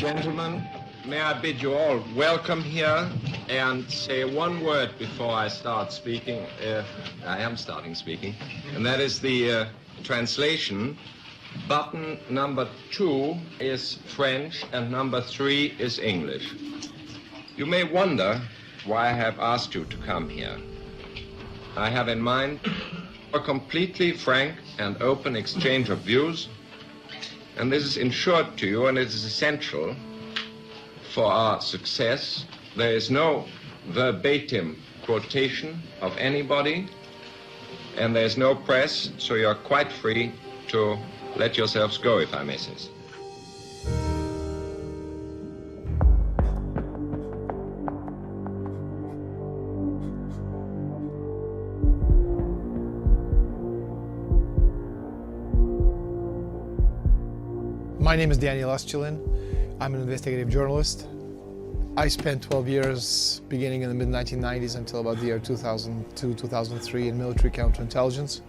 gentlemen, may I bid you all welcome here and say one word before I start speaking. I am starting speaking, and that is the translation. Button number 2 is French and number 3 is English. You may wonder why I have asked you to come here. I have in mind a completely frank and open exchange of views, and this is ensured to you, and it is essential for our success. There is no verbatim quotation of anybody, and there is no press, so you're quite free to let yourselves go, if I may say so. My name is Daniel Estulin. I'm an investigative journalist. I spent 12 years, beginning in the mid-1990s until about the year 2002, 2003 in military counterintelligence.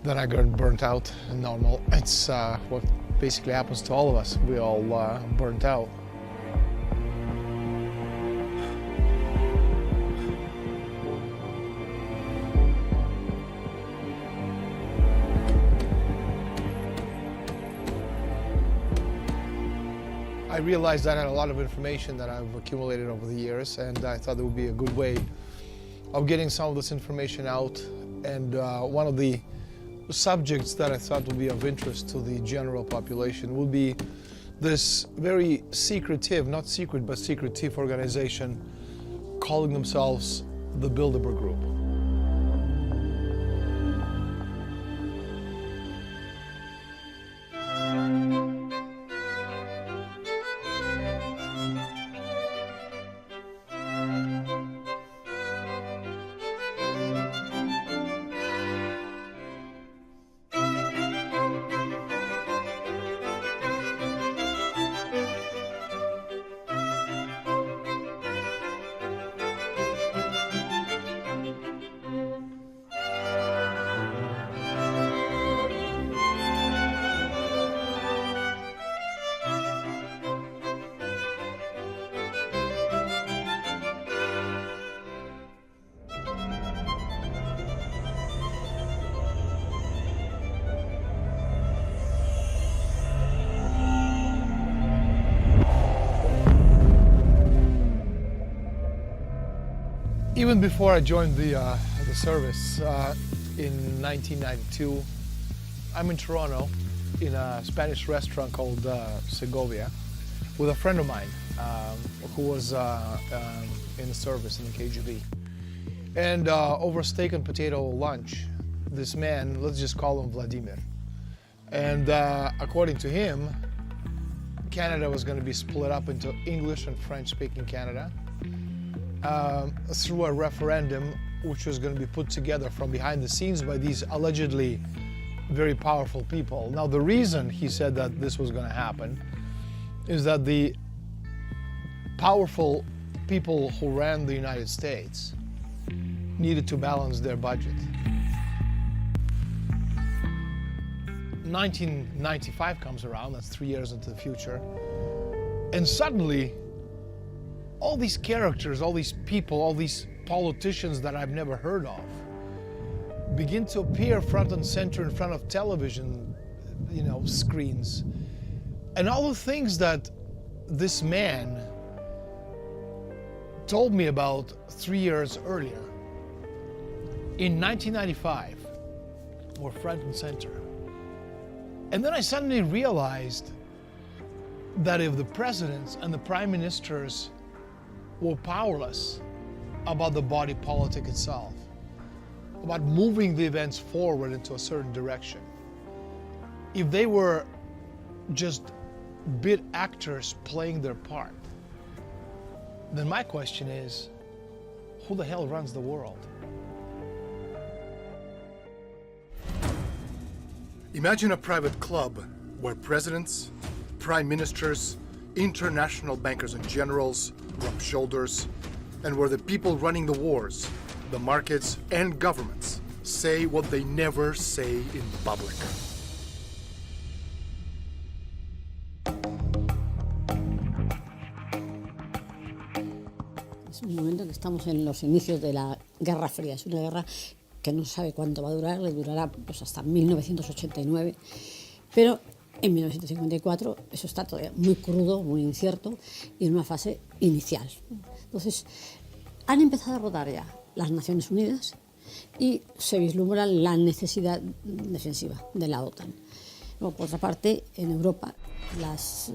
Then I got burnt out, and normal. It's what basically happens to all of us. We all burnt out. I realized I had a lot of information that I've accumulated over the years, and I thought it would be a good way of getting some of this information out. And one of the subjects that I thought would be of interest to the general population would be this very secretive, not secret, but secretive organization calling themselves the Bilderberg Group. Even before I joined the service in 1992, I'm in Toronto in a Spanish restaurant called Segovia with a friend of mine who was in the service in the KGB. And over steak and potato lunch, this man, let's just call him Vladimir. And according to him, Canada was going to be split up into English and French-speaking Canada. Through a referendum which was going to be put together from behind the scenes by these allegedly very powerful people. Now, the reason he said that this was going to happen is that the powerful people who ran the United States needed to balance their budget. 1995 comes around, that's 3 years into the future, and suddenly all these characters, all these people, all these politicians that I've never heard of begin to appear front and center in front of television, screens. And all the things that this man told me about 3 years earlier, in 1995, were front and center. And then I suddenly realized that if the presidents and the prime ministers were powerless about the body politic itself, about moving the events forward into a certain direction, if they were just bit actors playing their part, then my question is, who the hell runs the world? Imagine a private club where presidents, prime ministers, international bankers and generals rub shoulders, and where the people running the wars, the markets, and governments say what they never say in public. Es un momento en que estamos en los inicios de la Guerra Fría. Es una guerra que no se sabe cuánto va a durar, le durará pues, hasta 1989, pero en 1954 eso está todavía muy crudo, muy incierto y en una fase inicial. Entonces, han empezado a rodar ya las Naciones Unidas y se vislumbra la necesidad defensiva de la OTAN. Luego, por otra parte, en Europa, las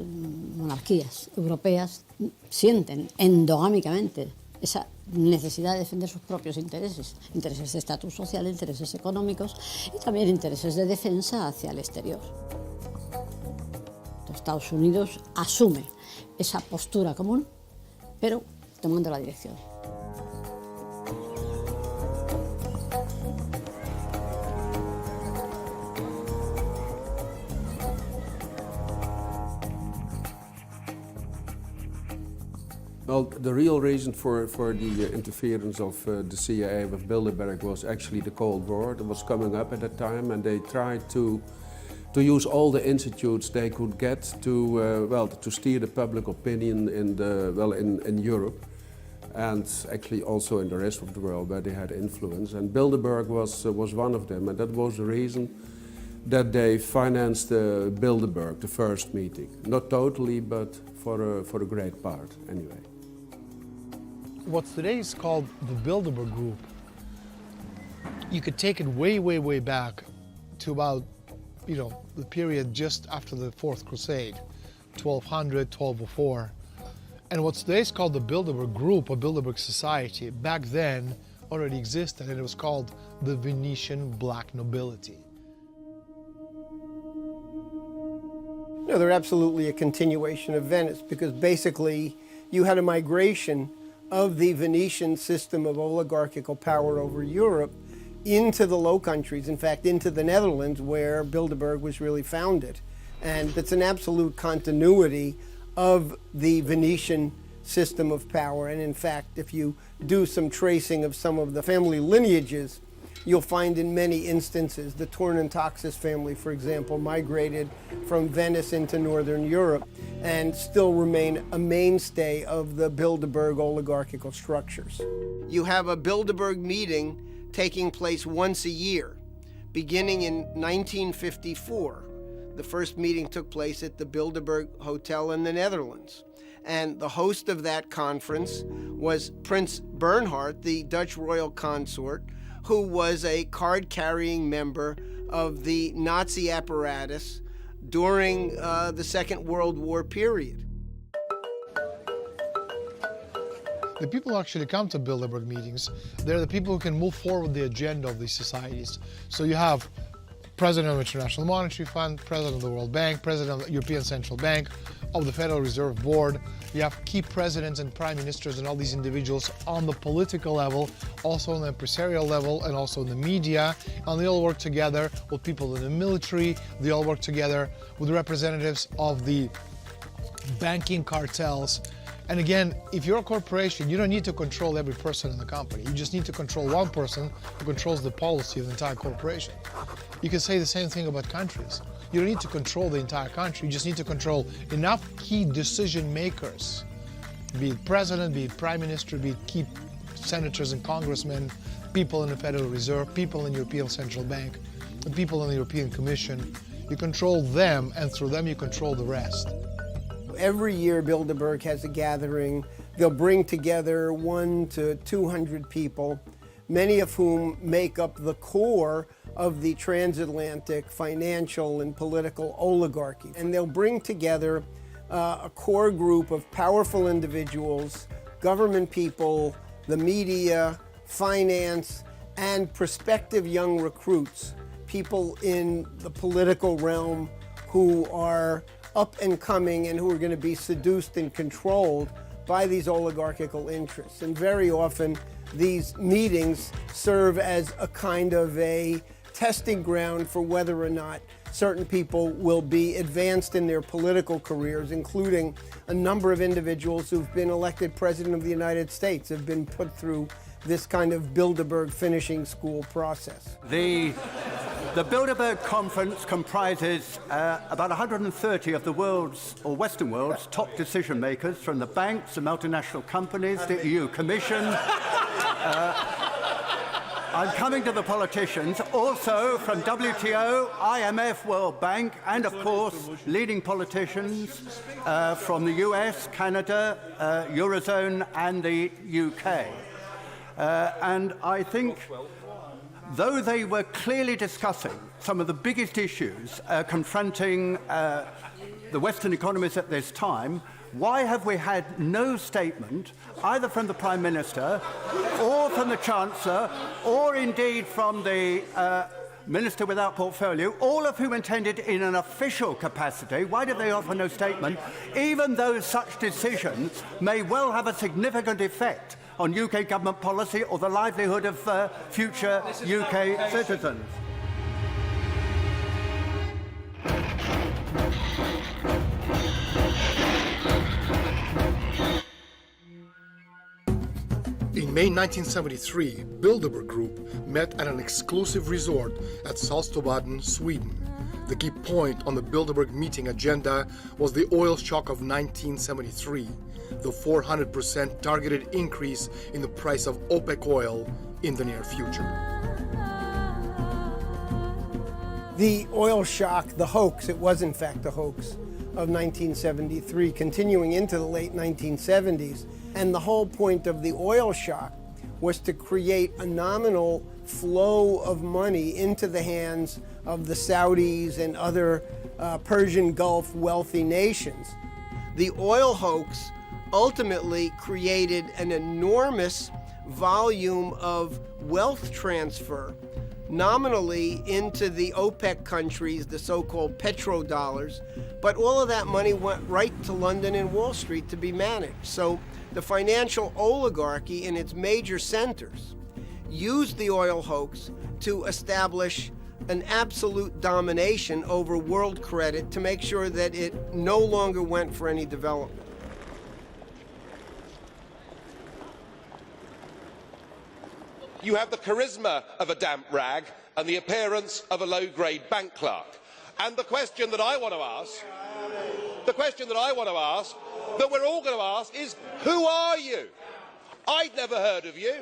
monarquías europeas sienten endogámicamente esa necesidad de defender sus propios intereses, intereses de estatus social, intereses económicos y también intereses de defensa hacia el exterior. Estados Unidos asume esa postura común, pero tomando la dirección. Well, the real reason for the interference of the CIA with Bilderberg was actually the Cold War that was coming up at that time, and they tried to use all the institutes they could get to steer the public opinion in Europe, and actually also in the rest of the world where they had influence. And Bilderberg was one of them, and that was the reason that they financed Bilderberg, the first meeting. Not totally, but for a great part, anyway. What today is called the Bilderberg Group, you could take it way, way, way back to about, the period just after the Fourth Crusade, 1200, 1204. And what today is called the Bilderberg Group or Bilderberg Society, back then already existed, and it was called the Venetian Black Nobility. No, they're absolutely a continuation of Venice, because basically you had a migration of the Venetian system of oligarchical power over Europe into the Low Countries, in fact, into the Netherlands, where Bilderberg was really founded. And it's an absolute continuity of the Venetian system of power. And in fact, if you do some tracing of some of the family lineages, you'll find in many instances the Tornantaxis family, for example, migrated from Venice into Northern Europe and still remain a mainstay of the Bilderberg oligarchical structures. You have a Bilderberg meeting taking place once a year, beginning in 1954. The first meeting took place at the Bilderberg Hotel in the Netherlands. And the host of that conference was Prince Bernhard, the Dutch royal consort, who was a card-carrying member of the Nazi apparatus during the Second World War period. The people who actually come to Bilderberg meetings, they're the people who can move forward the agenda of these societies. So you have President of the International Monetary Fund, President of the World Bank, President of the European Central Bank, of the Federal Reserve Board. You have key presidents and prime ministers and all these individuals on the political level, also on the empresarial level, and also in the media. And they all work together with people in the military. They all work together with representatives of the banking cartels. And again, if you're a corporation, you don't need to control every person in the company. You just need to control one person who controls the policy of the entire corporation. You can say the same thing about countries. You don't need to control the entire country. You just need to control enough key decision makers, be it president, be it prime minister, be it key senators and congressmen, people in the Federal Reserve, people in the European Central Bank, and people in the European Commission. You control them, and through them you control the rest. Every year Bilderberg has a gathering. They'll bring together 100 to 200 people, many of whom make up the core of the transatlantic financial and political oligarchy. And they'll bring together a core group of powerful individuals, government people, the media, finance, and prospective young recruits, people in the political realm who are up and coming and who are going to be seduced and controlled by these oligarchical interests. And very often these meetings serve as a kind of a testing ground for whether or not certain people will be advanced in their political careers, including a number of individuals who've been elected President of the United States, have been put through this kind of Bilderberg finishing school process. They The Bilderberg Conference comprises about 130 of the world's, or Western world's, top decision makers, from the banks, the multinational companies, the EU Commission. I'm coming to the politicians, also from WTO, IMF, World Bank, and of course, leading politicians from the US, Canada, Eurozone, and the UK. And I think, though they were clearly discussing some of the biggest issues confronting the Western economies at this time, why have we had no statement, either from the Prime Minister, or from the Chancellor, or indeed from the Minister without portfolio, all of whom intended in an official capacity? Why did they offer no statement, even though such decisions may well have a significant effect on UK government policy or the livelihood of future UK citizens? In May 1973, Bilderberg Group met at an exclusive resort at Saltsjöbaden, Sweden. The key point on the Bilderberg meeting agenda was the oil shock of 1973, the 400% targeted increase in the price of OPEC oil in the near future. The oil shock, the hoax, it was in fact a hoax, of 1973, continuing into the late 1970s. And the whole point of the oil shock was to create a nominal flow of money into the hands of the Saudis and other Persian Gulf wealthy nations. The oil hoax ultimately created an enormous volume of wealth transfer nominally into the OPEC countries, the so-called petrodollars, but all of that money went right to London and Wall Street to be managed. So the financial oligarchy in its major centers used the oil hoax to establish an absolute domination over world credit to make sure that it no longer went for any development. You have the charisma of a damp rag and the appearance of a low-grade bank clerk. And the question that I want to ask, that we're all going to ask is, who are you? I'd never heard of you.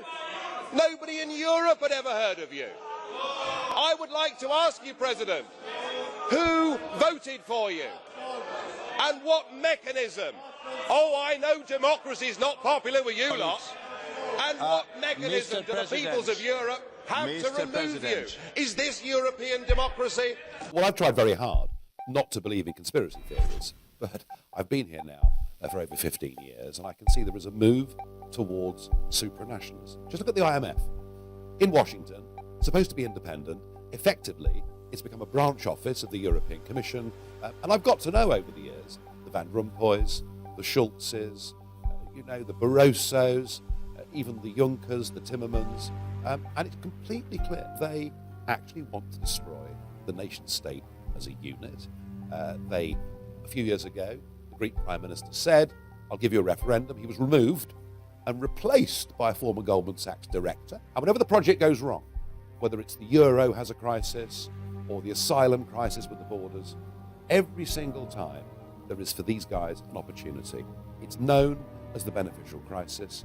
Nobody in Europe had ever heard of you. I would like to ask you, President, who voted for you? And what mechanism? Oh, I know democracy is not popular with you lot. And what mechanism do the peoples of Europe have to remove you? Is this European democracy? Well, I've tried very hard not to believe in conspiracy theories, but I've been here now for over 15 years, and I can see there is a move towards supranationalism. Just look at the IMF. In Washington, supposed to be independent, effectively, it's become a branch office of the European Commission, and I've got to know over the years the Van Rompuys, the Schultzes, the Barrosos, even the Junckers, the Timmermans, and it's completely clear they actually want to destroy the nation-state as a unit. A few years ago, the Greek Prime Minister said, I'll give you a referendum. He was removed and replaced by a former Goldman Sachs director. And whenever the project goes wrong, whether it's the euro has a crisis or the asylum crisis with the borders, every single time there is for these guys an opportunity. It's known as the beneficial crisis.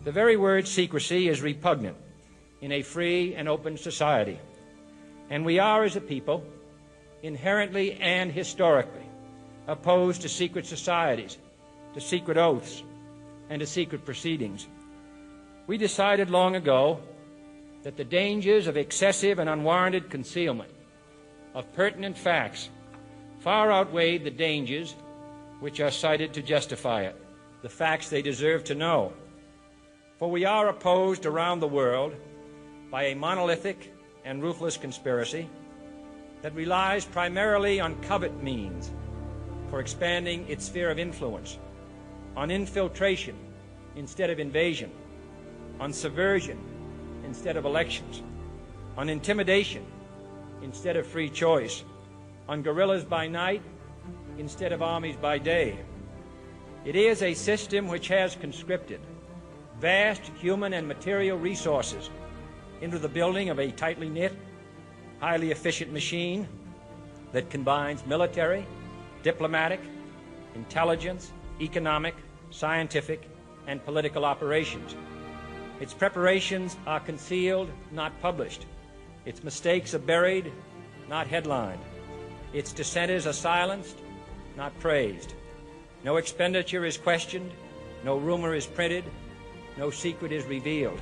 The very word secrecy is repugnant in a free and open society, and we are, as a people, inherently and historically opposed to secret societies, to secret oaths, and to secret proceedings. We decided long ago that the dangers of excessive and unwarranted concealment of pertinent facts far outweighed the dangers which are cited to justify it, the facts they deserve to know. For we are opposed around the world by a monolithic and ruthless conspiracy that relies primarily on covert means for expanding its sphere of influence, on infiltration instead of invasion, on subversion instead of elections, on intimidation instead of free choice, on guerrillas by night instead of armies by day. It is a system which has conscripted vast human and material resources into the building of a tightly knit, highly efficient machine that combines military, diplomatic, intelligence, economic, scientific, and political operations. Its preparations are concealed, not published. Its mistakes are buried, not headlined. Its dissenters are silenced, not praised. No expenditure is questioned, no rumor is printed, no secret is revealed.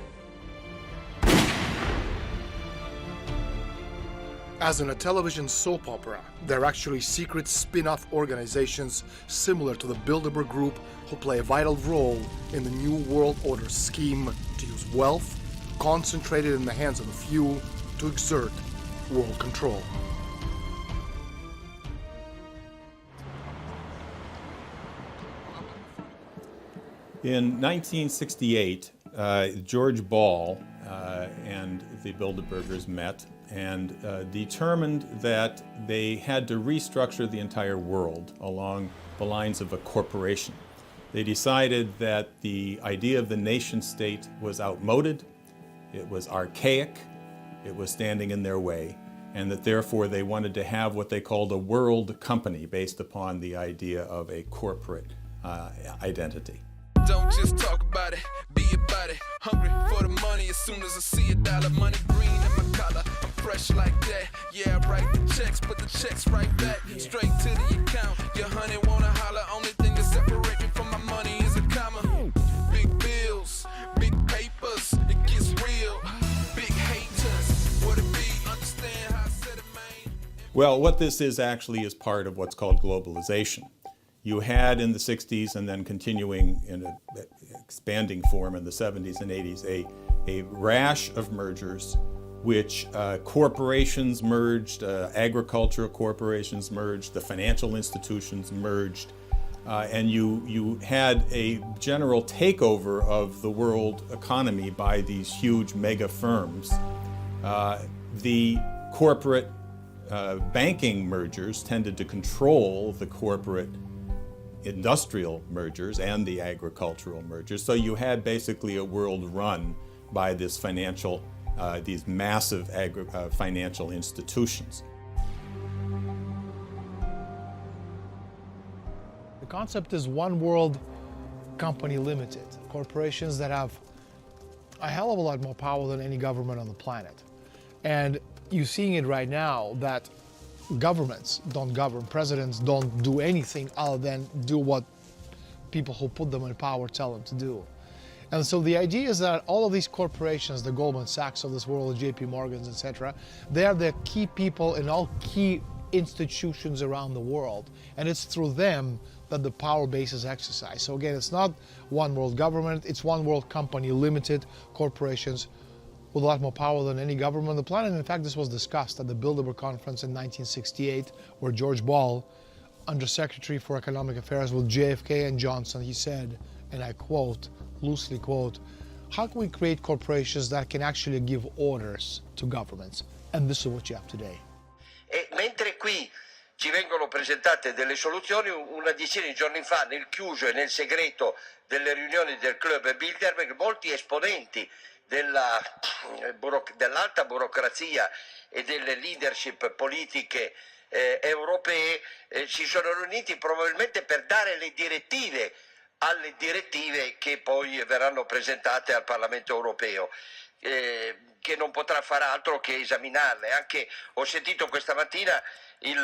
As in a television soap opera, they're actually secret spin-off organizations similar to the Bilderberg Group who play a vital role in the New World Order scheme to use wealth concentrated in the hands of a few to exert world control. In 1968, George Ball and the Bilderbergers met and determined that they had to restructure the entire world along the lines of a corporation. They decided that the idea of the nation state was outmoded, it was archaic, it was standing in their way, and that therefore they wanted to have what they called a world company based upon the idea of a corporate identity. Don't just talk about it, be about it. Hungry for the money as soon as I see a dollar. Money green in my collar, I'm fresh like that. Yeah, I write the checks, put the checks right back. Straight to the account, your honey wanna holler. Only thing that separate me from my money is a comma. Big bills, big papers, it gets real. Big haters, what it be, understand how I said it, man. Well, what this is actually is part of what's called globalization. You had in the 60s and then continuing in an expanding form in the 70s and 80s a rash of mergers which corporations merged, agricultural corporations merged, the financial institutions merged, and you had a general takeover of the world economy by these huge mega firms. The corporate banking mergers tended to control the corporate industrial mergers and the agricultural mergers. So you had basically a world run by this financial, these massive financial institutions. The concept is one world company limited, corporations that have a hell of a lot more power than any government on the planet. And you're seeing it right now that governments don't govern, presidents don't do anything other than do what people who put them in power tell them to do. And so the idea is that all of these corporations, the Goldman Sachs of this world, the JP Morgans, etc., they are the key people in all key institutions around the world. And it's through them that the power base is exercised. So again, it's not one world government, it's one world company, limited corporations with a lot more power than any government on the planet. In fact, this was discussed at the Bilderberg Conference in 1968, where George Ball, Undersecretary for Economic Affairs with JFK and Johnson, he said, and I quote, loosely quote, how can we create corporations that can actually give orders to governments? And this is what you have today. E mentre qui ci vengono presentate delle soluzioni, una decina di giorni fa, nel chiuso e nel segreto delle riunioni del Clube Bilderberg, molti esponenti dell'alta burocrazia e delle leadership politiche europee si sono riuniti probabilmente per dare le direttive alle direttive che poi verranno presentate al Parlamento europeo, che non potrà far altro che esaminarle. Anche ho sentito questa mattina il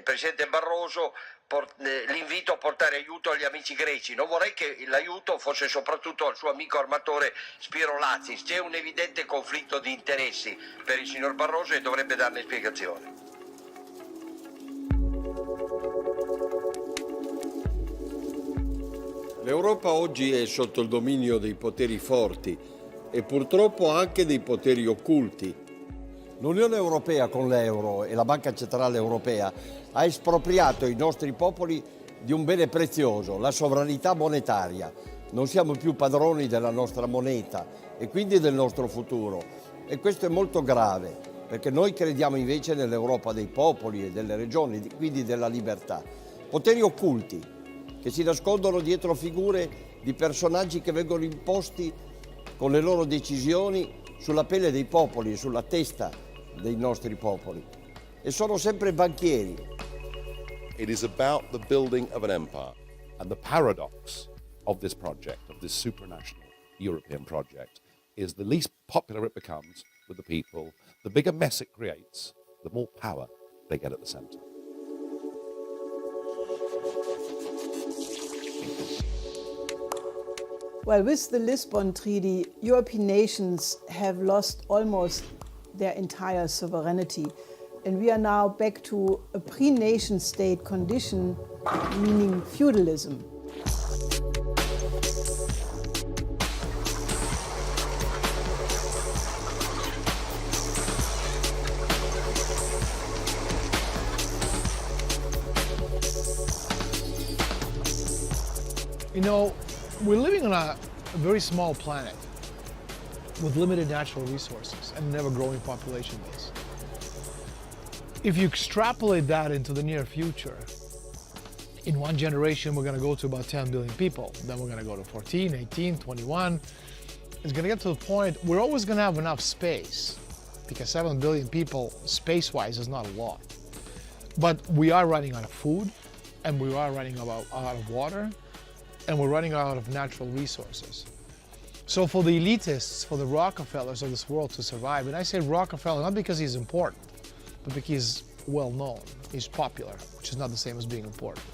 Presidente Barroso l'invito a portare aiuto agli amici greci. Non vorrei che l'aiuto fosse soprattutto al suo amico armatore Spiro Lazis. C'è un evidente conflitto di interessi per il signor Barroso e dovrebbe darne spiegazione. L'Europa oggi è sotto il dominio dei poteri forti e purtroppo anche dei poteri occulti. L'Unione Europea con l'euro e la Banca Centrale Europea ha espropriato i nostri popoli di un bene prezioso, la sovranità monetaria. Non siamo più padroni della nostra moneta e quindi del nostro futuro. E questo è molto grave, perché noi crediamo invece nell'Europa dei popoli e delle regioni, quindi della libertà. Poteri occulti che si nascondono dietro figure di personaggi che vengono imposti con le loro decisioni sulla pelle dei popoli e sulla testa dei nostri popoli. E sono sempre banchieri. It is about the building of an empire. And the paradox of this project, of this supranational European project, is the least popular it becomes with the people, the bigger mess it creates, the more power they get at the centre. Well, with the Lisbon Treaty, European nations have lost almost their entire sovereignty. And we are now back to a pre-nation state condition, meaning feudalism. You know, we're living on a very small planet with limited natural resources and an ever-growing population base. If you extrapolate that into the near future, in one generation we're going to go to about 10 billion people, then we're going to go to 14, 18, 21. It's going to get to the point we're always going to have enough space, because 7 billion people space-wise is not a lot. But we are running out of food, and we are running out of water, and we're running out of natural resources. So for the elitists, for the Rockefellers of this world to survive, and I say Rockefeller not because he's important, but because he's well known, he's popular, which is not the same as being important.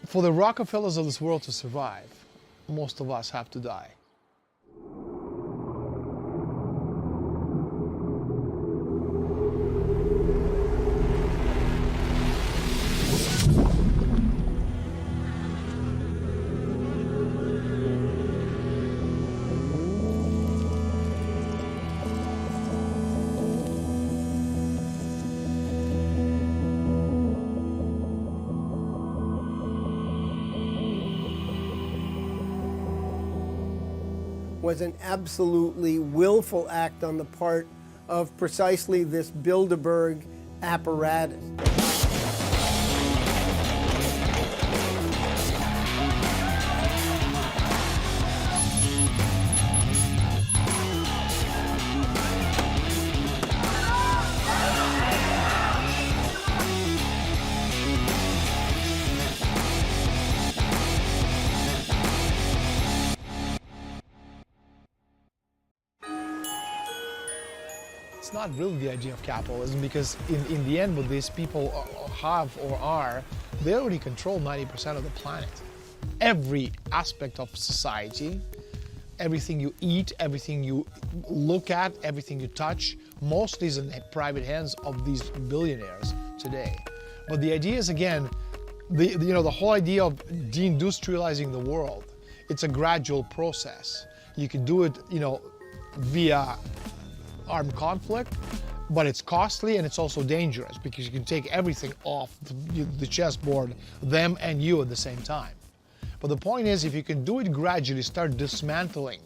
For the Rockefellers of this world to survive, most of us have to die. Was an absolutely willful act on the part of precisely this Bilderberg apparatus. It's not really the idea of capitalism, because in the end what these people have or are, they already control 90% of the planet. Every aspect of society, everything you eat, everything you look at, everything you touch, mostly is in the private hands of these billionaires today. But the idea is, again, the whole idea of deindustrializing the world, it's a gradual process. You can do it, via armed conflict, but it's costly and it's also dangerous, because you can take everything off the chessboard, them and you at the same time. But the point is, if you can do it gradually, start dismantling,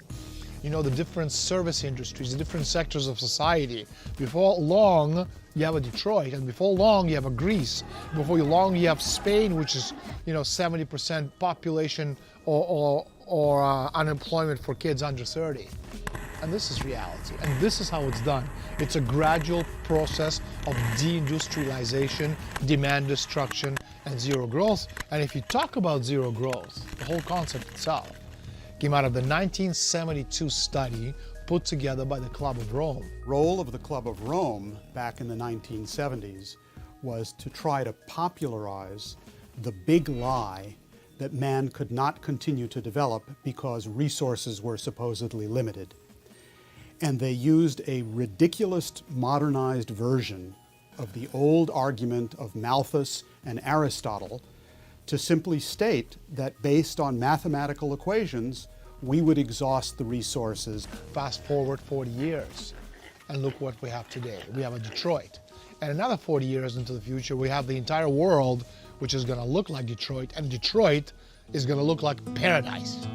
the different service industries, the different sectors of society, before long you have a Detroit, and before long you have a Greece, before long you have Spain, which is 70% population or unemployment for kids under 30. And this is reality, and this is how it's done. It's a gradual process of deindustrialization, demand destruction, and zero growth. And if you talk about zero growth, the whole concept itself came out of the 1972 study put together by the Club of Rome. Role of the Club of Rome back in the 1970s was to try to popularize the big lie that man could not continue to develop because resources were supposedly limited. And they used a ridiculous modernized version of the old argument of Malthus and Aristotle to simply state that based on mathematical equations, we would exhaust the resources. Fast forward 40 years, and look what we have today. We have a Detroit. And another 40 years into the future, we have the entire world, which is going to look like Detroit, and Detroit is going to look like paradise.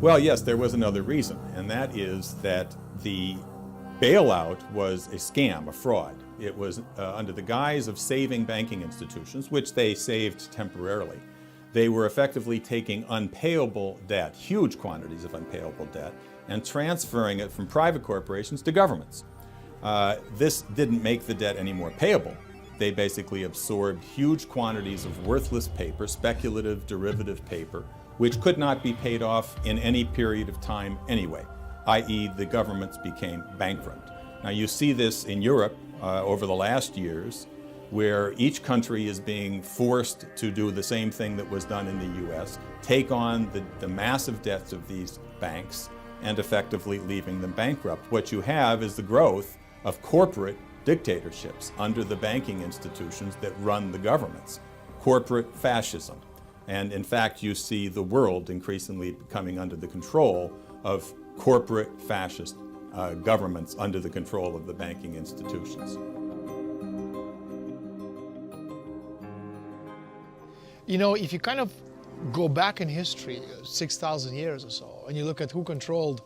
Well, yes, there was another reason, and that is that the bailout was a scam, a fraud. It was under the guise of saving banking institutions, which they saved temporarily. They were effectively taking unpayable debt, huge quantities of unpayable debt, and transferring it from private corporations to governments. This didn't make the debt any more payable. They basically absorbed huge quantities of worthless paper, speculative derivative paper, which could not be paid off in any period of time anyway, i.e. the governments became bankrupt. Now you see this in Europe over the last years, where each country is being forced to do the same thing that was done in the US, take on the massive debts of these banks and effectively leaving them bankrupt. What you have is the growth of corporate dictatorships under the banking institutions that run the governments, corporate fascism. And in fact, you see the world increasingly coming under the control of corporate fascist governments under the control of the banking institutions. You know, if you kind of go back in history, 6,000 years or so, and you look at who controlled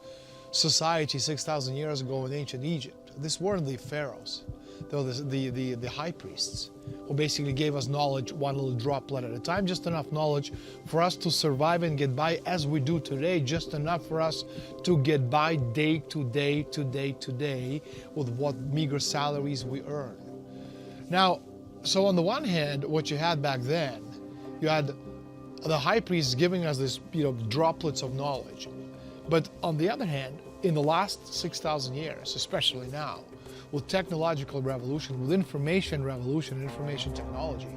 society 6,000 years ago in ancient Egypt, this weren't the pharaohs. They were the high priests, who basically gave us knowledge one little droplet at a time, just enough knowledge for us to survive and get by as we do today, just enough for us to get by day to day to day to day with what meager salaries we earn. Now, so on the one hand, what you had back then, you had the high priests giving us this, droplets of knowledge. But on the other hand, in the last 6,000 years, especially now, with technological revolution, with information revolution, information technology,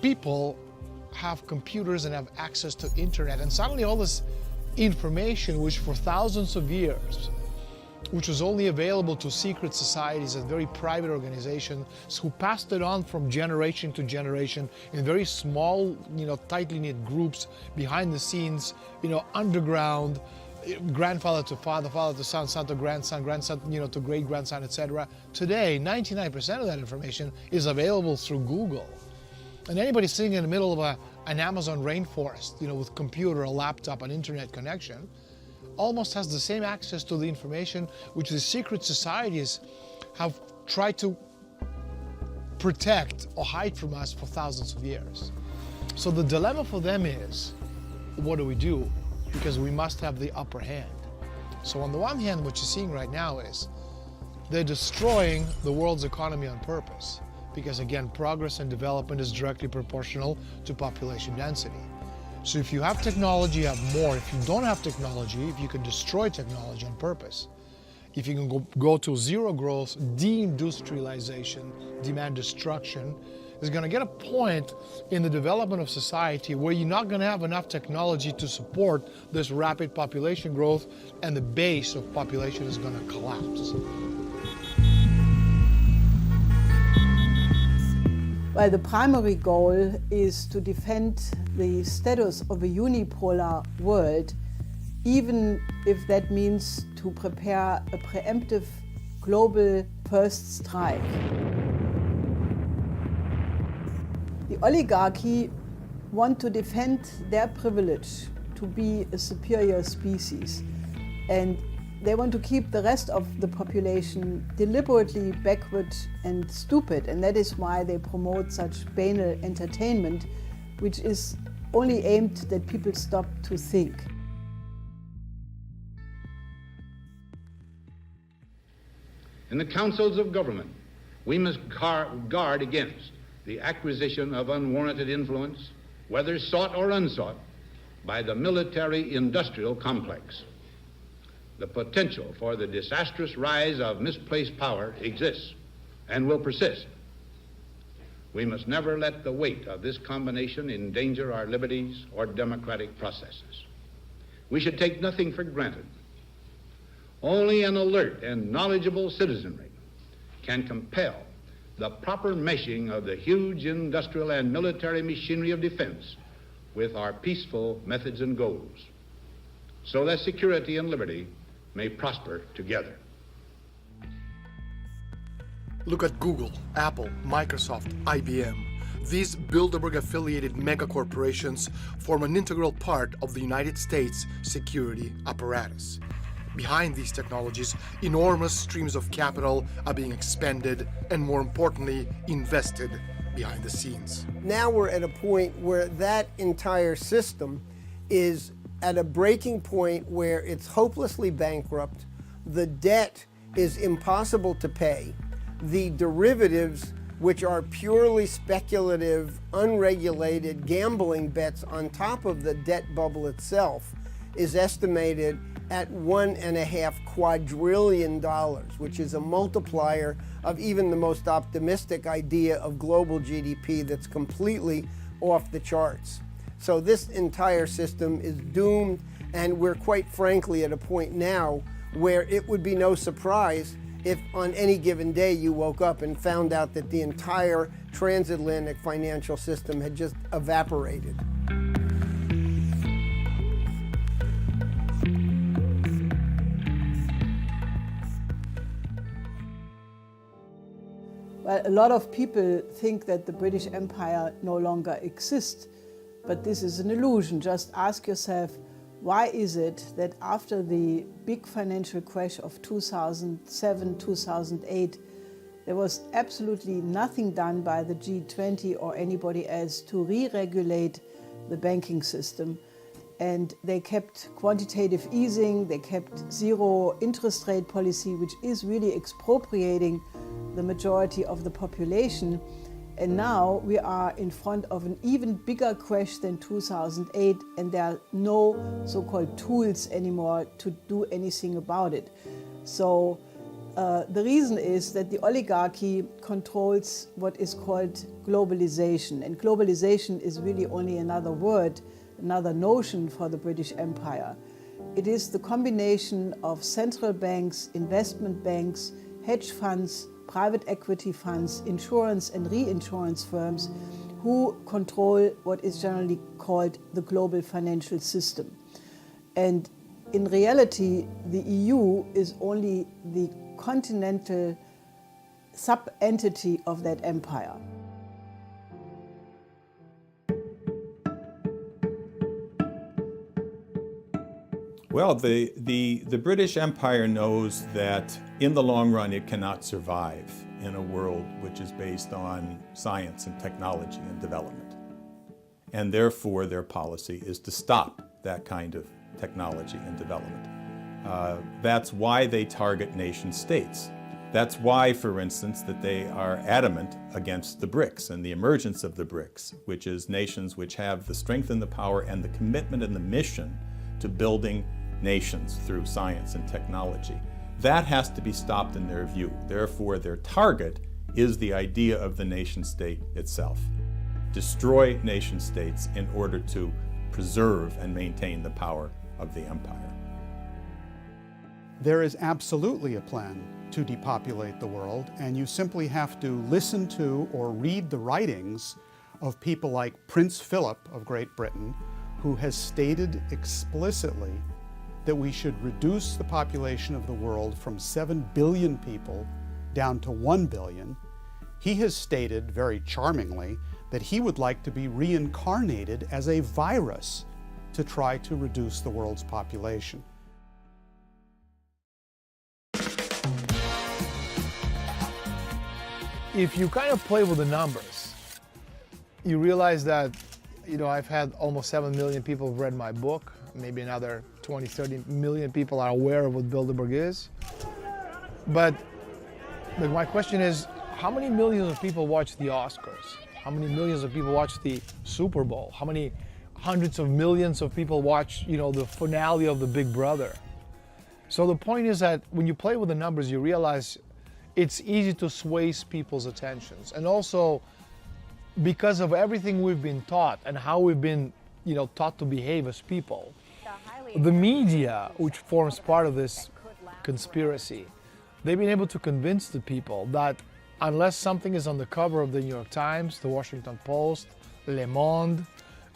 people have computers and have access to internet, and suddenly all this information, which for thousands of years, which was only available to secret societies and very private organizations who passed it on from generation to generation in very small, tightly knit groups behind the scenes, underground, grandfather to father, father to son, son to grandson, grandson, to great-grandson, etc. Today, 99% of that information is available through Google. And anybody sitting in the middle of an Amazon rainforest, with computer, a laptop, an internet connection, almost has the same access to the information which the secret societies have tried to protect or hide from us for thousands of years. So the dilemma for them is, what do we do? Because we must have the upper hand. So on the one hand, what you're seeing right now is they're destroying the world's economy on purpose. Because again, progress and development is directly proportional to population density. So if you have technology, you have more. If you don't have technology, if you can destroy technology on purpose, if you can go to zero growth, deindustrialization, demand destruction, there's going to get a point in the development of society where you're not going to have enough technology to support this rapid population growth, and the base of population is going to collapse. Well, the primary goal is to defend the status of a unipolar world, even if that means to prepare a preemptive global first strike. The oligarchy want to defend their privilege to be a superior species, and they want to keep the rest of the population deliberately backward and stupid, and that is why they promote such banal entertainment, which is only aimed that people stop to think. In the councils of government, we must guard against the acquisition of unwarranted influence, whether sought or unsought, by the military-industrial complex. The potential for the disastrous rise of misplaced power exists and will persist. We must never let the weight of this combination endanger our liberties or democratic processes. We should take nothing for granted. Only an alert and knowledgeable citizenry can compel the proper meshing of the huge industrial and military machinery of defense with our peaceful methods and goals, so that security and liberty may prosper together. Look at Google, Apple, Microsoft, IBM. These Bilderberg-affiliated megacorporations form an integral part of the United States security apparatus. Behind these technologies, enormous streams of capital are being expended and, more importantly, invested behind the scenes. Now we're at a point where that entire system is at a breaking point where it's hopelessly bankrupt, the debt is impossible to pay, the derivatives, which are purely speculative, unregulated gambling bets on top of the debt bubble itself, is estimated at $1.5 quadrillion, which is a multiplier of even the most optimistic idea of global GDP that's completely off the charts. So this entire system is doomed, and we're quite frankly at a point now where it would be no surprise if on any given day you woke up and found out that the entire transatlantic financial system had just evaporated. Well, a lot of people think that the British Empire no longer exists, but this is an illusion. Just ask yourself, why is it that after the big financial crash of 2007, 2008, there was absolutely nothing done by the G20 or anybody else to re-regulate the banking system? And they kept quantitative easing, they kept zero interest rate policy, which is really expropriating the majority of the population. And now we are in front of an even bigger crash than 2008, and there are no so-called tools anymore to do anything about it. So the reason is that the oligarchy controls what is called globalization. And globalization is really only another word, another notion for the British Empire. It is the combination of central banks, investment banks, hedge funds, private equity funds, insurance and reinsurance firms who control what is generally called the global financial system. And in reality, the EU is only the continental sub-entity of that empire. Well, the British Empire knows that in the long run it cannot survive in a world which is based on science and technology and development. And therefore their policy is to stop that kind of technology and development. That's why they target nation states. That's why, for instance, that they are adamant against the BRICS and the emergence of the BRICS, which is nations which have the strength and the power and the commitment and the mission to building nations through science and technology. That has to be stopped in their view. Therefore, their target is the idea of the nation state itself. Destroy nation states in order to preserve and maintain the power of the empire. There is absolutely a plan to depopulate the world, and you simply have to listen to or read the writings of people like Prince Philip of Great Britain, who has stated explicitly that we should reduce the population of the world from 7 billion people down to 1 billion. He has stated very charmingly that he would like to be reincarnated as a virus to try to reduce the world's population. If you kind of play with the numbers, you realize that, I've had almost 7 million people who've read my book. Maybe another 20, 30 million people are aware of what Bilderberg is. But my question is, how many millions of people watch the Oscars? How many millions of people watch the Super Bowl? How many hundreds of millions of people watch, the finale of the Big Brother? So the point is that when you play with the numbers, you realize it's easy to sway people's attentions. And also, because of everything we've been taught and how we've been, taught to behave as people, the media, which forms part of this conspiracy, they've been able to convince the people that unless something is on the cover of the New York Times, the Washington Post, Le Monde,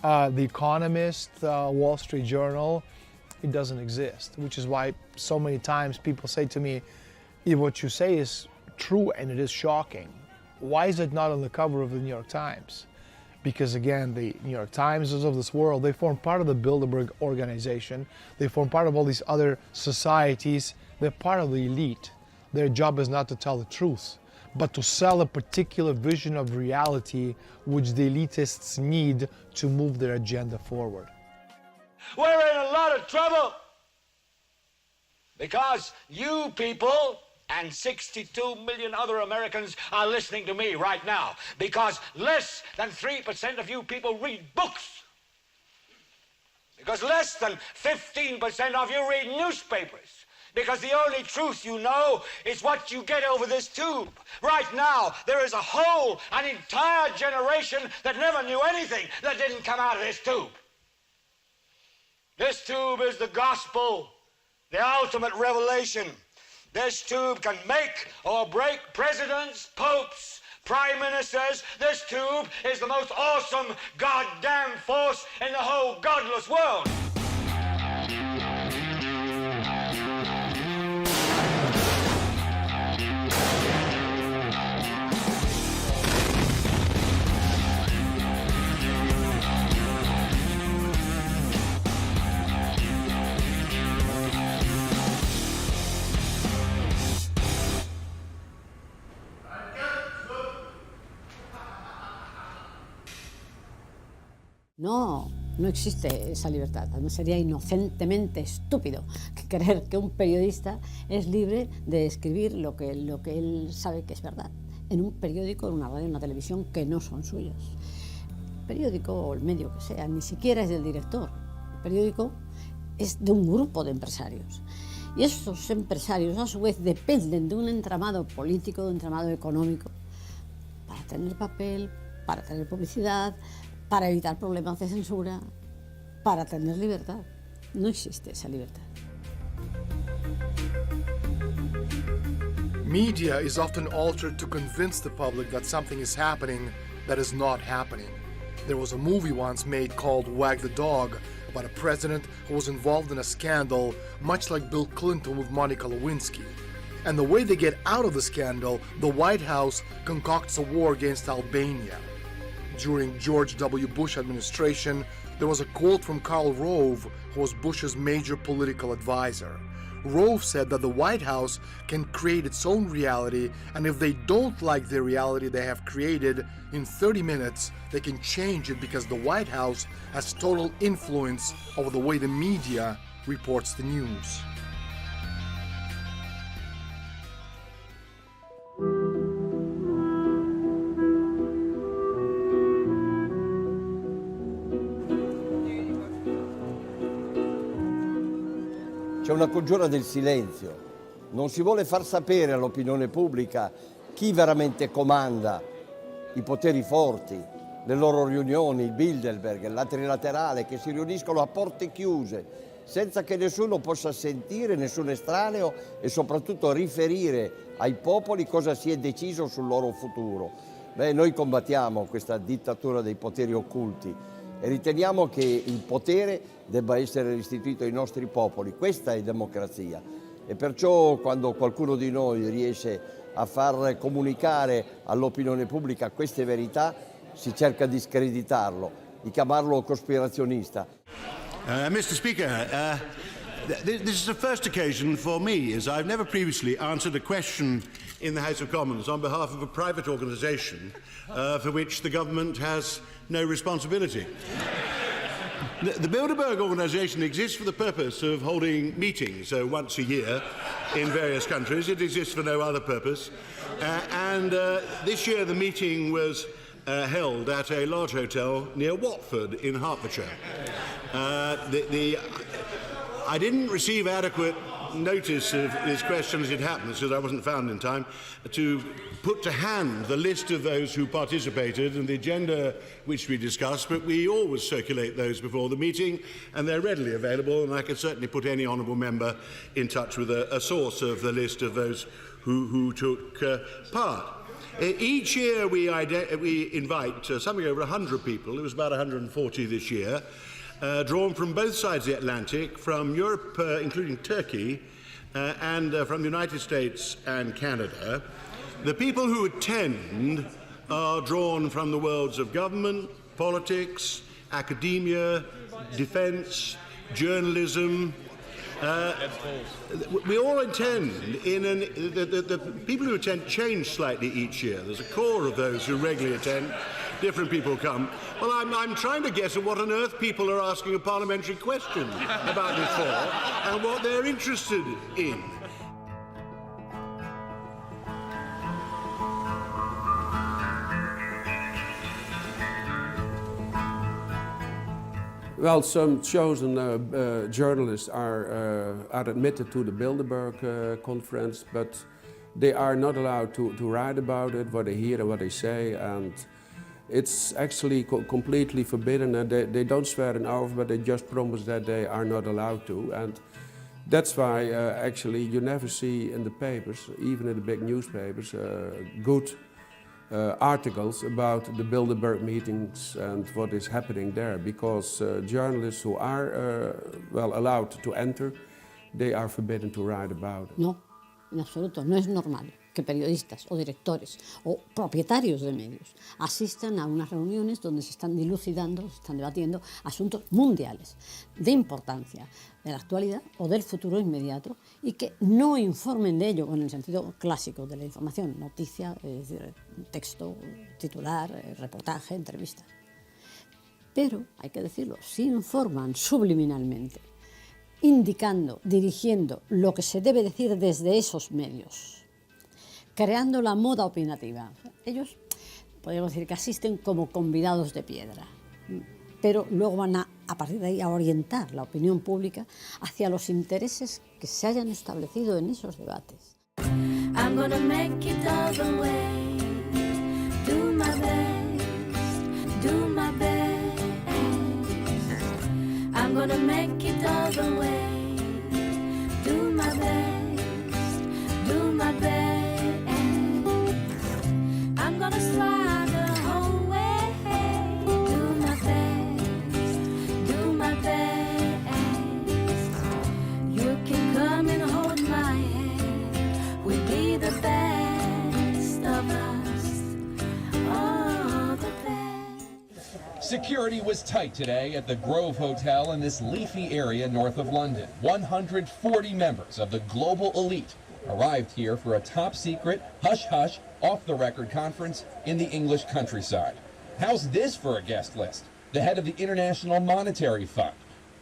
The Economist, Wall Street Journal, it doesn't exist, which is why so many times people say to me, what you say is true and it is shocking. Why is it not on the cover of the New York Times? Because again, the New York Times of this world, they form part of the Bilderberg organization. They form part of all these other societies. They're part of the elite. Their job is not to tell the truth, but to sell a particular vision of reality which the elitists need to move their agenda forward. We're in a lot of trouble because you people and 62 million other Americans are listening to me right now, because less than 3% of you people read books, because less than 15% of you read newspapers, because the only truth you know is what you get over this tube. Right now, there is an entire generation that never knew anything that didn't come out of this tube. This tube is the gospel, the ultimate revelation. This tube can make or break presidents, popes, prime ministers. This tube is the most awesome goddamn force in the whole godless world. No, no existe esa libertad. Además sería inocentemente estúpido creer que un periodista es libre de escribir lo que él sabe que es verdad en un periódico, en una radio, en una televisión que no son suyos. El periódico o el medio que sea ni siquiera es del director. El periódico es de un grupo de empresarios. Y esos empresarios a su vez dependen de un entramado político, de un entramado económico para tener papel, para tener publicidad, para evitar problemas de censura, para tener libertad. No existe esa libertad. Media is often altered to convince the public that something is happening that is not happening. There was a movie once made called Wag the Dog about a president who was involved in a scandal, much like Bill Clinton with Monica Lewinsky. And the way they get out of the scandal, the White House concocts a war against Albania. During George W. Bush administration, there was a quote from Karl Rove, who was Bush's major political advisor. Rove said that the White House can create its own reality, and if they don't like the reality they have created, in 30 minutes they can change it because the White House has total influence over the way the media reports the news. C'è una congiura del silenzio. Non si vuole far sapere all'opinione pubblica chi veramente comanda, i poteri forti, le loro riunioni, il Bilderberg, la trilaterale, che si riuniscono a porte chiuse, senza che nessuno possa sentire, nessun estraneo, e soprattutto riferire ai popoli cosa si è deciso sul loro futuro. Noi combattiamo questa dittatura dei poteri occulti e riteniamo che il potere debba essere restituito ai nostri popoli. Questa è democrazia. E perciò quando qualcuno di noi riesce a far comunicare all'opinione pubblica queste verità, si cerca di screditarlo, di chiamarlo cospirazionista. Mr. Speaker, this is the first occasion for me, as I've never previously answered a question in the House of Commons on behalf of a private organisation for which the government has no responsibility. The Bilderberg organisation exists for the purpose of holding meetings once a year in various countries. It exists for no other purpose. This year the meeting was held at a large hotel near Watford in Hertfordshire. I didn't receive adequate notice of this question as it happens, because I wasn't found in time to put to hand the list of those who participated and the agenda which we discussed, but we always circulate those before the meeting and they're readily available, and I can certainly put any honourable member in touch with a source of the list of those who took part. Each year we invite something over 100 people. It was about 140 this year, drawn from both sides of the Atlantic, from Europe, including Turkey, and from the United States and Canada. The people who attend are drawn from the worlds of government, politics, academia, defence, journalism. We all attend the people who attend change slightly each year. There's a core of those who regularly attend. Different people come. Well, I'm trying to guess at what on earth people are asking a parliamentary question about this for and what they're interested in. Well, some chosen journalists are admitted to the Bilderberg conference, but they are not allowed to write about it, what they hear and what they say, and it's actually completely forbidden, and they don't swear an oath, but they just promise that they are not allowed to. And that's why actually you never see in the papers, even in the big newspapers, good articles about the Bilderberg meetings and what is happening there, because journalists who are allowed to enter, they are forbidden to write about it. No, en absoluto, no es normal que periodistas o directores o propietarios de medios asistan a unas reuniones donde se están dilucidando, se están debatiendo asuntos mundiales de importancia de la actualidad o del futuro inmediato y que no informen de ello en el sentido clásico de la información, noticia, es decir, texto, titular, reportaje, entrevista. Pero, hay que decirlo, sí informan subliminalmente, indicando, dirigiendo lo que se debe decir desde esos medios, creando la moda opinativa. Ellos, podríamos decir que asisten como convidados de piedra, pero luego van a partir de ahí a orientar la opinión pública hacia los intereses que se hayan establecido en esos debates. I'm gonna make it all the way, do my best, do my best. I'm gonna make it all the way, do my best, do my best. I'm gonna strive the whole way, do my best, do my best. You can come and hold my hand, we'll be the best of us, oh, the best. Security was tight today at the Grove Hotel in this leafy area north of London. 140 members of the global elite arrived here for a top-secret, hush-hush, off-the-record conference in the English countryside. How's this for a guest list? The head of the International Monetary Fund,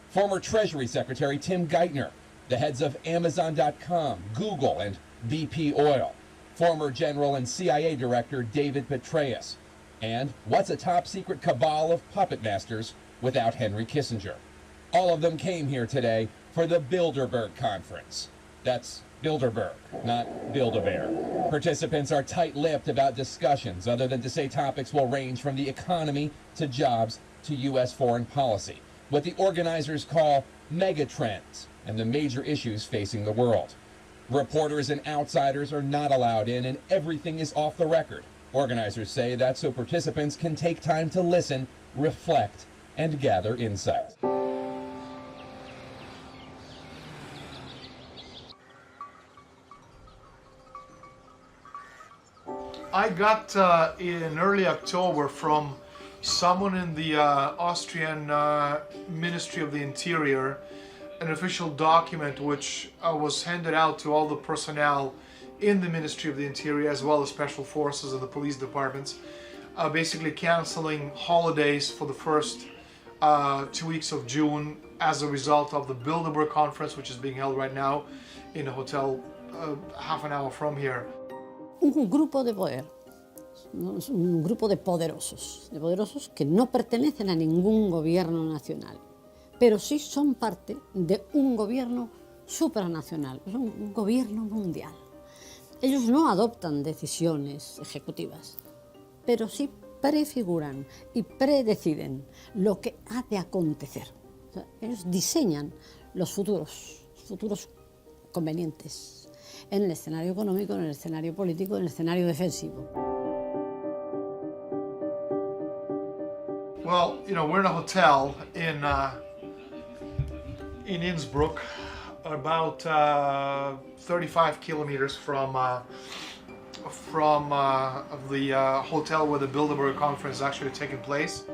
former Treasury Secretary Tim Geithner, the heads of Amazon.com, Google, and BP Oil, former General and CIA Director David Petraeus, and what's a top-secret cabal of puppet masters without Henry Kissinger? All of them came here today for the Bilderberg conference. That's Bilderberg, not Build-A-Bear. Participants are tight-lipped about discussions, other than to say topics will range from the economy to jobs to U.S. foreign policy, what the organizers call megatrends and the major issues facing the world. Reporters and outsiders are not allowed in, and everything is off the record. Organizers say that's so participants can take time to listen, reflect, and gather insight. I got in early October from someone in the Austrian Ministry of the Interior an official document which was handed out to all the personnel in the Ministry of the Interior, as well as special forces and the police departments, basically canceling holidays for the first 2 weeks of June as a result of the Bilderberg conference, which is being held right now in a hotel half an hour from here. Un grupo de poder, ¿no? Es un grupo de poderosos que no pertenecen a ningún gobierno nacional, pero sí son parte de un gobierno supranacional, es un gobierno mundial. Ellos no adoptan decisiones ejecutivas, pero sí prefiguran y predeciden lo que ha de acontecer. O sea, ellos diseñan los futuros convenientes en el escenario económico, en el escenario político, en el escenario defensivo. Well, you know, we're in a hotel in Innsbruck, about 35 kilometers from the hotel where the Bilderberg conference is actually taking place.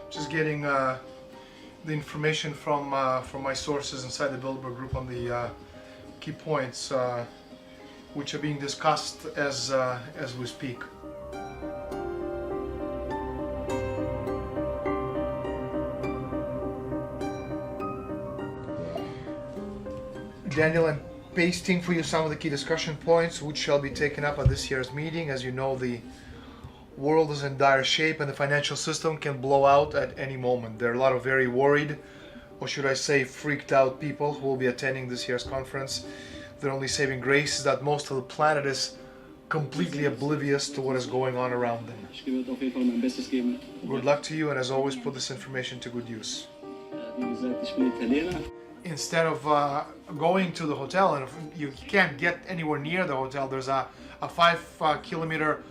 Just getting the information from my sources inside the Bilderberg group on the key points which are being discussed as we speak. Daniel, I'm pasting for you some of the key discussion points which shall be taken up at this year's meeting. As you know, the world is in dire shape and the financial system can blow out at any moment. There are a lot of very worried, or should I say freaked out people who will be attending this year's conference. Their only saving grace is that most of the planet is completely oblivious to what is going on around them. Good luck to you, and as always, put this information to good use. Instead of going to the hotel, and if you can't get anywhere near the hotel, there's a 5 kilometer,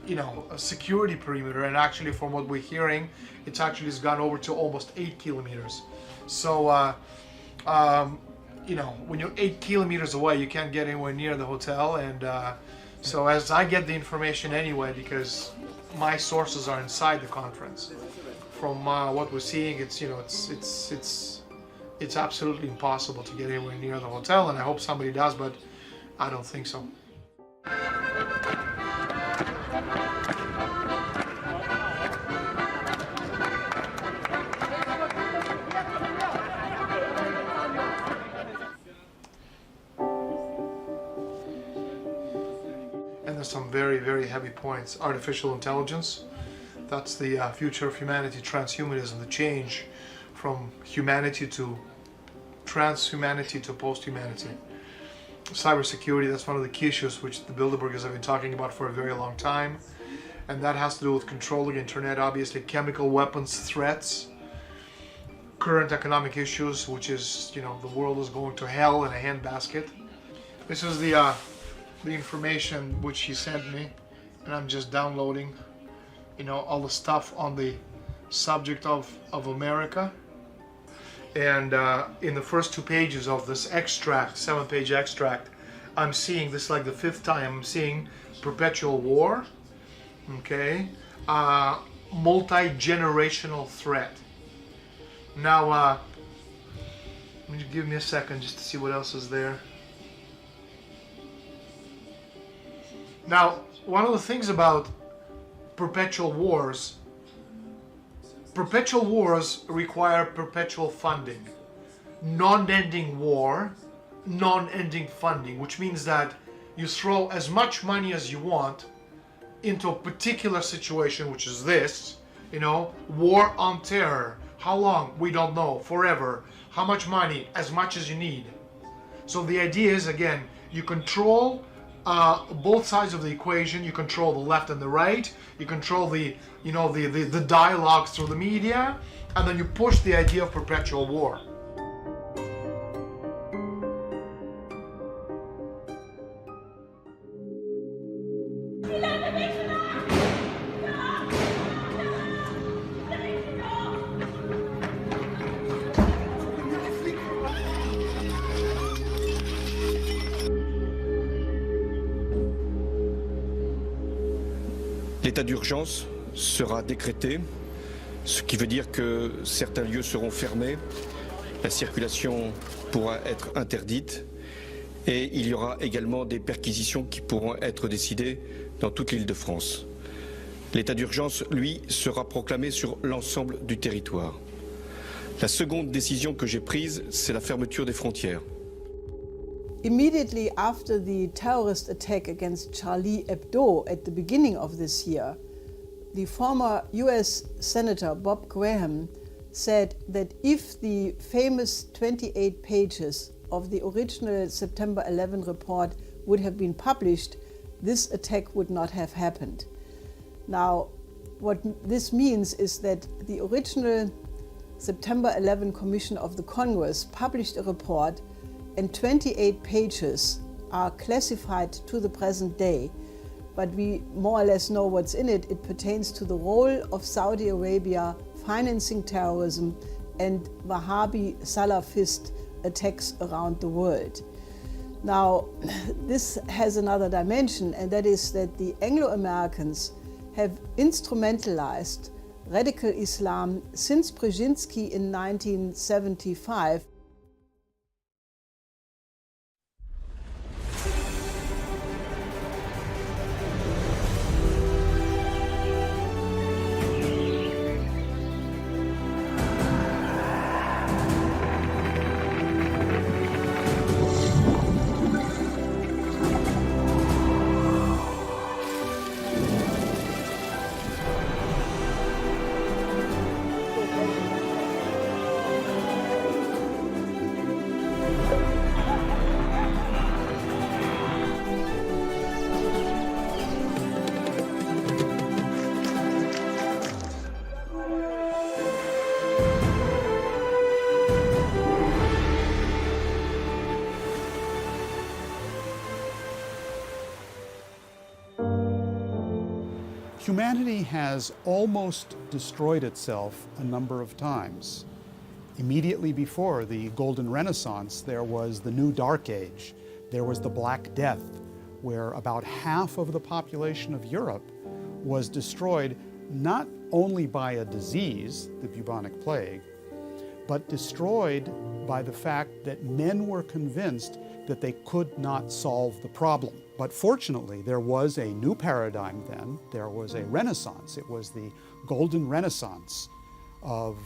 security perimeter, and actually from what we're hearing, it's actually has gone over to almost 8 kilometers. So, when you're 8 kilometers away, you can't get anywhere near the hotel, and so as I get the information anyway, because my sources are inside the conference, from what we're seeing, it's absolutely impossible to get anywhere near the hotel, and I hope somebody does, but I don't think so. And there's some very, very heavy points. Artificial intelligence, that's the future of humanity. Transhumanism, the change from humanity to transhumanity to post-humanity. Cybersecurity, that's one of the key issues which the Bilderbergers have been talking about for a very long time. And that has to do with controlling internet, obviously chemical weapons threats, current economic issues, which is, the world is going to hell in a handbasket. This is the information which he sent me, and I'm just downloading, all the stuff on the subject of America. And in the first 2 pages of this extract, 7-page extract, I'm seeing this like the 5th time. I'm seeing perpetual war, okay, multi-generational threat. Now, give me a second just to see what else is there. Now, one of the things about perpetual wars require perpetual funding. Non-ending war, non-ending funding, which means that you throw as much money as you want into a particular situation, which is this, you know, war on terror. How long? We don't know. Forever. How much money? As much as you need. So the idea is, again, you control both sides of the equation. You control the left and the right. You control the dialogues through the media, and then you push the idea of perpetual war. L'état d'urgence sera décrété, ce qui veut dire que certains lieux seront fermés, la circulation pourra être interdite et il y aura également des perquisitions qui pourront être décidées dans toute l'Île-de-France. L'état d'urgence, lui, sera proclamé sur l'ensemble du territoire. La seconde décision que j'ai prise, c'est la fermeture des frontières. Immediately after the terrorist attack against Charlie Hebdo at the beginning of this year, the former US Senator Bob Graham said that if the famous 28 pages of the original September 11 report would have been published, this attack would not have happened. Now, what this means is that the original September 11 Commission of the Congress published a report, and 28 pages are classified to the present day, but we more or less know what's in it. It pertains to the role of Saudi Arabia financing terrorism and Wahhabi Salafist attacks around the world. Now, this has another dimension, and that is that the Anglo-Americans have instrumentalized radical Islam since Brzezinski in 1975. Humanity has almost destroyed itself a number of times. Immediately before the Golden Renaissance, there was the New Dark Age. There was the Black Death, where about half of the population of Europe was destroyed not only by a disease, the bubonic plague, but destroyed by the fact that men were convinced that they could not solve the problem. But fortunately, there was a new paradigm then. There was a renaissance. It was the Golden Renaissance of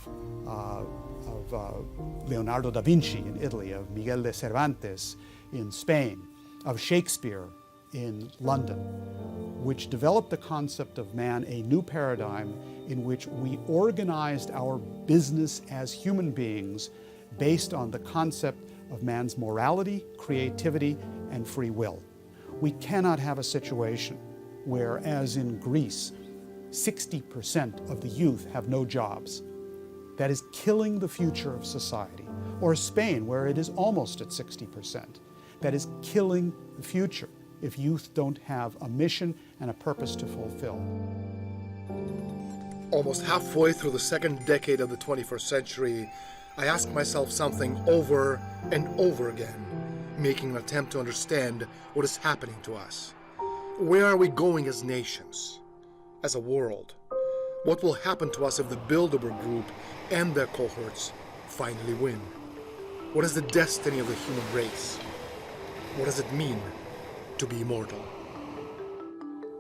Leonardo da Vinci in Italy, of Miguel de Cervantes in Spain, of Shakespeare in London, which developed the concept of man, a new paradigm in which we organized our business as human beings based on the concept of man's morality, creativity, and free will. We cannot have a situation where, as in Greece, 60% of the youth have no jobs. That is killing the future of society. Or Spain, where it is almost at 60%. That is killing the future if youth don't have a mission and a purpose to fulfill. Almost halfway through the second decade of the 21st century, I ask myself something over and over again, making an attempt to understand what is happening to us. Where are we going as nations, as a world? What will happen to us if the Bilderberg group and their cohorts finally win? What is the destiny of the human race? What does it mean to be immortal?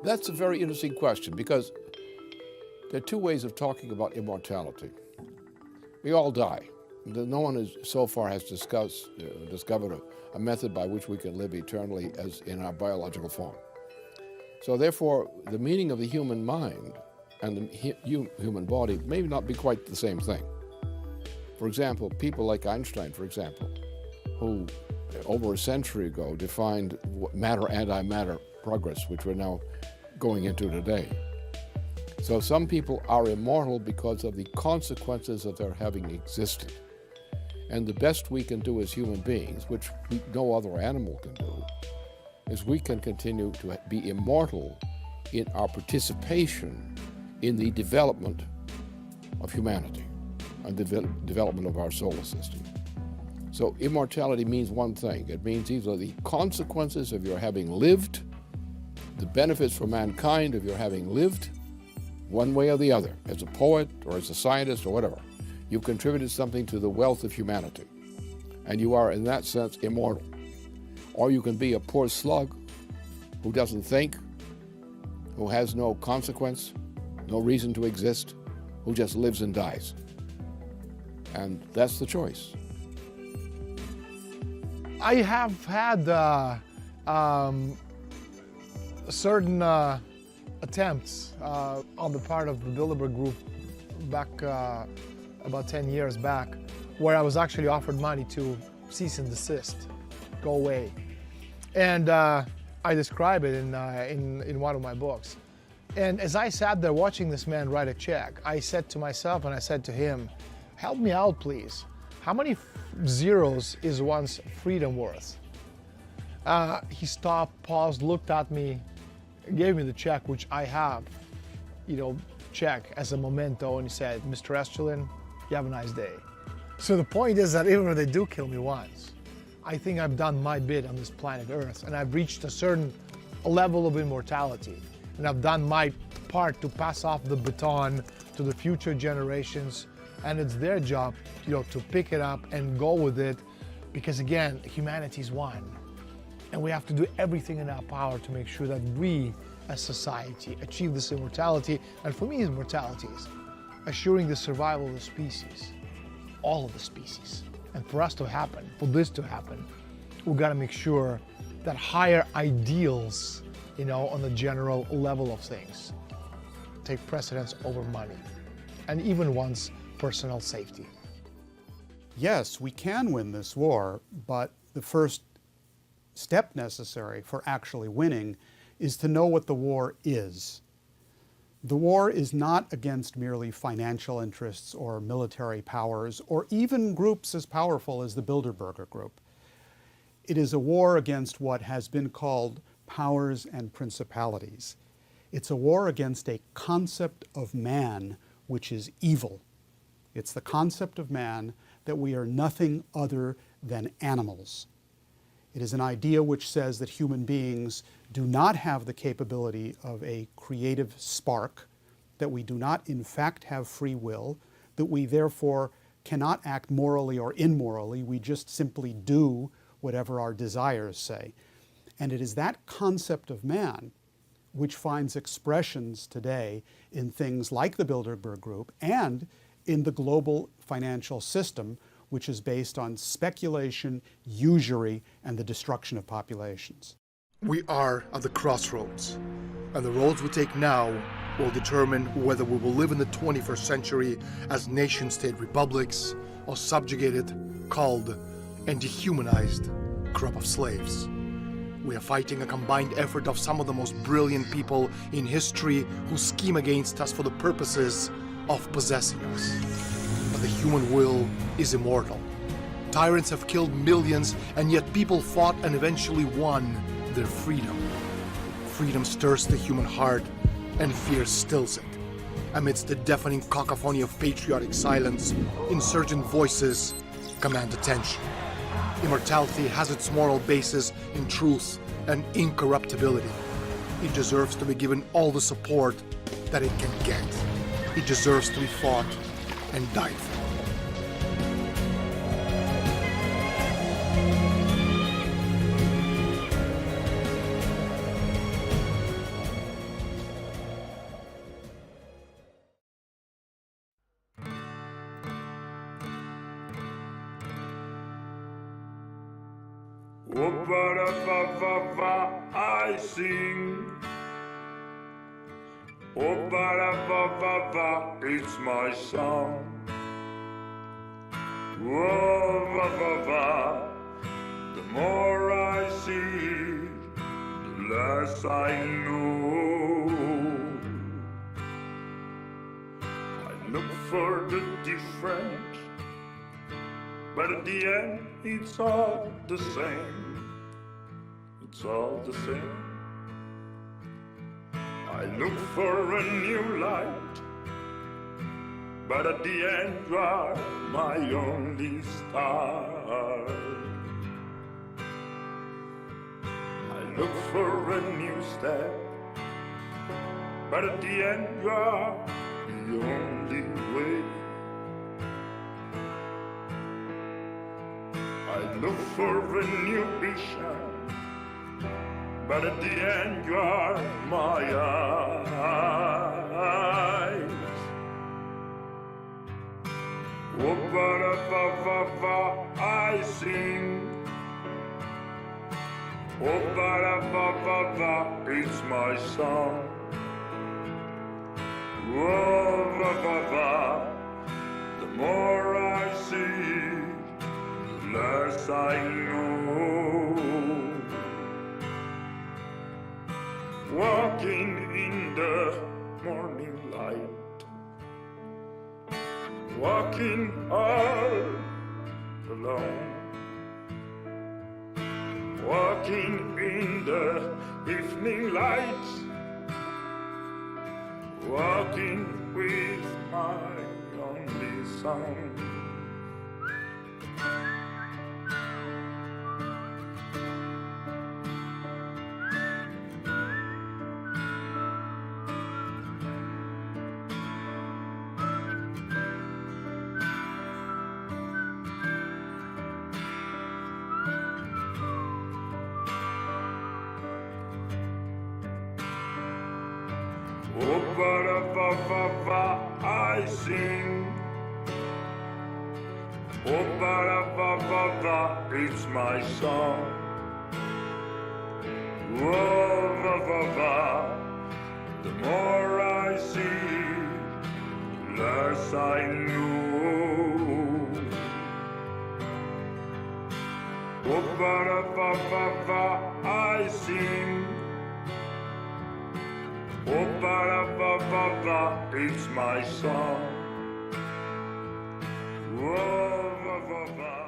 That's a very interesting question, because there are two ways of talking about immortality. We all die. No one so far has discovered a method by which we can live eternally as in our biological form. So therefore, the meaning of the human mind and the human body may not be quite the same thing. For example, people like Einstein, for example, who over a century ago defined matter-antimatter progress, which we're now going into today. So some people are immortal because of the consequences of their having existed. And the best we can do as human beings, which no other animal can do, is we can continue to be immortal in our participation in the development of humanity and the development of our solar system. So immortality means one thing. It means either the consequences of your having lived, the benefits for mankind of your having lived, one way or the other, as a poet or as a scientist or whatever. You've contributed something to the wealth of humanity, and you are, in that sense, immortal. Or you can be a poor slug who doesn't think, who has no consequence, no reason to exist, who just lives and dies. And that's the choice. I have had certain attempts on the part of the Bilderberg group back about 10 years back, where I was actually offered money to cease and desist, go away. And I describe it in one of my books. And as I sat there watching this man write a check, I said to myself and I said to him, help me out, please. How many zeros is one's freedom worth? He stopped, paused, looked at me, gave me the check, which I have, check as a memento, and he said, Mr. Estulin, you have a nice day. So the point is that even if they do kill me once, I think I've done my bit on this planet Earth, and I've reached a certain level of immortality, and I've done my part to pass off the baton to the future generations, and it's their job, to pick it up and go with it, because again, humanity's one. And we have to do everything in our power to make sure that we, as society, achieve this immortality. And for me, immortality is assuring the survival of the species, all of the species. And for us to happen, for this to happen, we've got to make sure that higher ideals, on the general level of things, take precedence over money, and even one's personal safety. Yes, we can win this war, but the first step necessary for actually winning is to know what the war is. The war is not against merely financial interests or military powers or even groups as powerful as the Bilderberger group. It is a war against what has been called powers and principalities. It's a war against a concept of man which is evil. It's the concept of man that we are nothing other than animals. It is an idea which says that human beings do not have the capability of a creative spark, that we do not in fact have free will, that we therefore cannot act morally or immorally, we just simply do whatever our desires say. And it is that concept of man which finds expressions today in things like the Bilderberg Group and in the global financial system, which is based on speculation, usury, and the destruction of populations. We are at the crossroads, and the roads we take now will determine whether we will live in the 21st century as nation-state republics or subjugated, culled, and dehumanized crop of slaves. We are fighting a combined effort of some of the most brilliant people in history who scheme against us for the purposes of possessing us. But the human will is immortal. Tyrants have killed millions, and yet people fought and eventually won their freedom. Freedom stirs the human heart, and fear stills it. Amidst the deafening cacophony of patriotic silence, insurgent voices command attention. Immortality has its moral basis in truth and incorruptibility. It deserves to be given all the support that it can get. It deserves to be fought and died for. Whoop-a-da-ba-ba-ba, I sing. Whoop-a-da-ba-ba-ba, it's my song. Whoop-a-ba-ba, the more I see, the less I know. I look for the difference, but at the end it's all the same. It's all the same. I look for a new light, but at the end you are my only star. I look for a new step, but at the end you are the only way. I look for a new vision, but at the end you are my eyes. Whoop-a-da-ba-ba-ba, I sing. Whoop-a-da-ba-ba-ba, it's my song. Whoop-a-ba-ba, the more I see, the less I know. Walking in the morning light, walking all alone, walking in the evening light, walking with my only song. Whoop-a-da-ba-ba-ba, I sing. Whoop-a-da-ba-ba-ba, it's my song. Whoop-a-ba-ba, the more I see, the less I know. Whoop-a-da-ba-ba-ba, I sing. Whoop-a-da-ba-ba-ba, it's my song. Whoop-a-ba-ba.